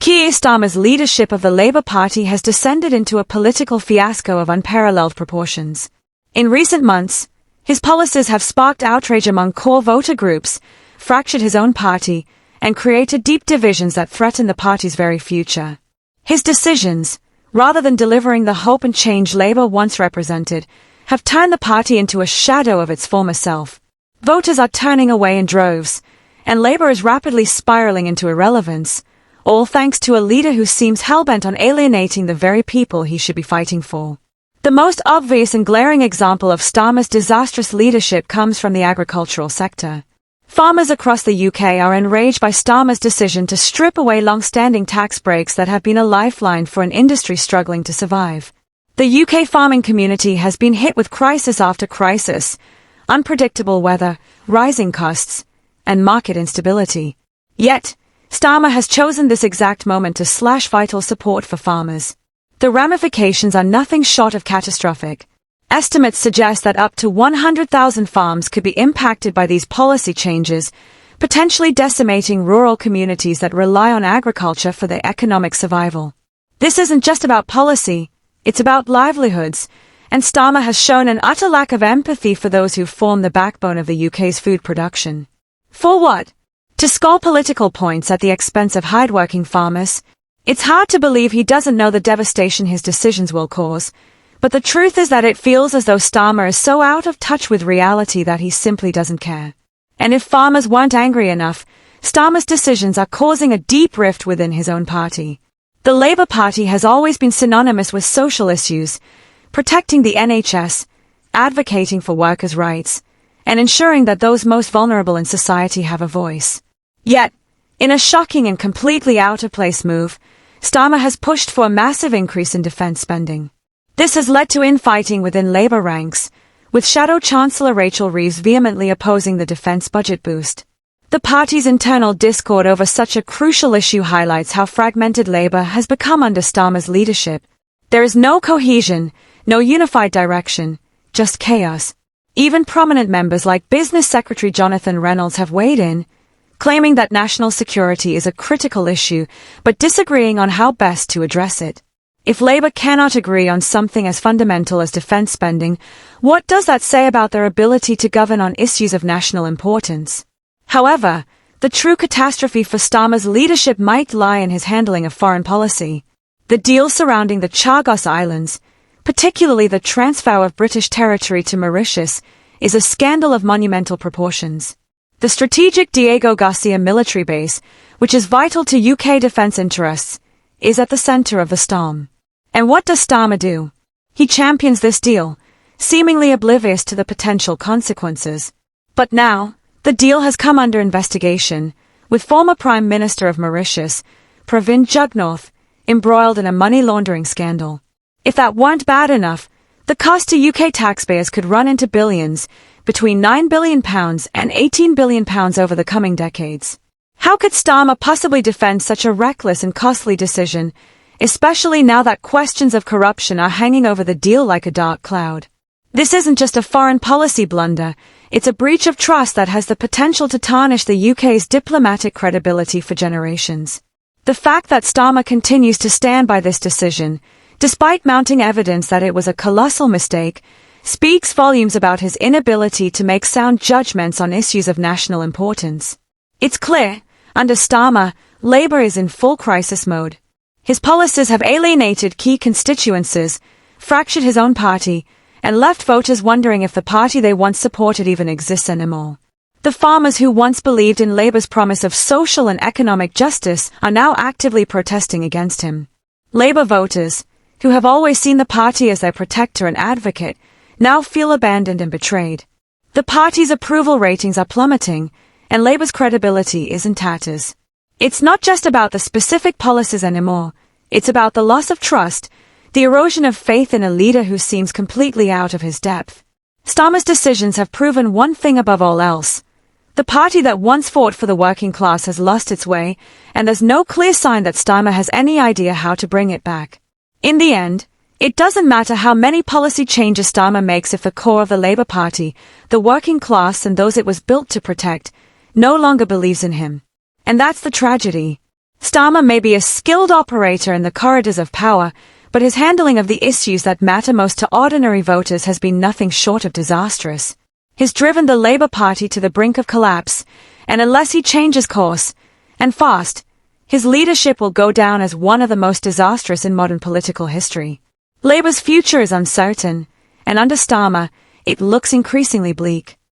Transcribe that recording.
Keir Starmer's leadership of the Labour Party has descended into a political fiasco of unparalleled proportions. In recent months, his policies have sparked outrage among core voter groups, fractured his own party, and created deep divisions that threaten the party's very future. His decisions, rather than delivering the hope and change Labour once represented, have turned the party into a shadow of its former self. Voters are turning away in droves, and Labour is rapidly spiraling into irrelevance, all thanks to a leader who seems hell-bent on alienating the very people he should be fighting for. The most obvious and glaring example of Starmer's disastrous leadership comes from the agricultural sector. Farmers across the UK are enraged by Starmer's decision to strip away long-standing tax breaks that have been a lifeline for an industry struggling to survive. The UK farming community has been hit with crisis after crisis, unpredictable weather, rising costs, and market instability. Yet, Starmer has chosen this exact moment to slash vital support for farmers. The ramifications are nothing short of catastrophic. Estimates suggest that up to 100,000 farms could be impacted by these policy changes, potentially decimating rural communities that rely on agriculture for their economic survival. This isn't just about policy, it's about livelihoods, and Starmer has shown an utter lack of empathy for those who form the backbone of the UK's food production. For what? To score political points at the expense of hardworking farmers? It's hard to believe he doesn't know the devastation his decisions will cause, but the truth is that it feels as though Starmer is so out of touch with reality that he simply doesn't care. And if farmers weren't angry enough, Starmer's decisions are causing a deep rift within his own party. The Labour Party has always been synonymous with social issues, protecting the NHS, advocating for workers' rights, and ensuring that those most vulnerable in society have a voice. Yet, in a shocking and completely out-of-place move, Starmer has pushed for a massive increase in defence spending. This has led to infighting within Labour ranks, with Shadow Chancellor Rachel Reeves vehemently opposing the defence budget boost. The party's internal discord over such a crucial issue highlights how fragmented Labour has become under Starmer's leadership. There is no cohesion, no unified direction, just chaos. Even prominent members like Business Secretary Jonathan Reynolds have weighed in, claiming that national security is a critical issue, but disagreeing on how best to address it. If Labour cannot agree on something as fundamental as defence spending, what does that say about their ability to govern on issues of national importance? However, the true catastrophe for Starmer's leadership might lie in his handling of foreign policy. The deal surrounding the Chagos Islands, particularly the transfer of British territory to Mauritius, is a scandal of monumental proportions. The strategic Diego Garcia military base, which is vital to UK defence interests, is at the centre of the storm. And what does Starmer do? He champions this deal, seemingly oblivious to the potential consequences. But now, the deal has come under investigation, with former Prime Minister of Mauritius, Pravin Jugnauth, embroiled in a money laundering scandal. If that weren't bad enough, the cost to UK taxpayers could run into billions, between £9 billion and £18 billion over the coming decades. How could Starmer possibly defend such a reckless and costly decision, especially now that questions of corruption are hanging over the deal like a dark cloud? This isn't just a foreign policy blunder, it's a breach of trust that has the potential to tarnish the UK's diplomatic credibility for generations. The fact that Starmer continues to stand by this decision, despite mounting evidence that it was a colossal mistake, speaks volumes about his inability to make sound judgments on issues of national importance. It's clear, under Starmer, Labour is in full crisis mode. His policies have alienated key constituencies, fractured his own party, and left voters wondering if the party they once supported even exists anymore. The farmers who once believed in Labour's promise of social and economic justice are now actively protesting against him. Labour voters, who have always seen the party as their protector and advocate, now feel abandoned and betrayed. The party's approval ratings are plummeting, and Labour's credibility is in tatters. It's not just about the specific policies anymore, it's about the loss of trust, the erosion of faith in a leader who seems completely out of his depth. Starmer's decisions have proven one thing above all else. The party that once fought for the working class has lost its way, and there's no clear sign that Starmer has any idea how to bring it back. In the end, it doesn't matter how many policy changes Starmer makes if the core of the Labour Party, the working class and those it was built to protect, no longer believes in him. And that's the tragedy. Starmer may be a skilled operator in the corridors of power, but his handling of the issues that matter most to ordinary voters has been nothing short of disastrous. He's driven the Labour Party to the brink of collapse, and unless he changes course, and fast, his leadership will go down as one of the most disastrous in modern political history. Labour's future is uncertain, and under Starmer, it looks increasingly bleak.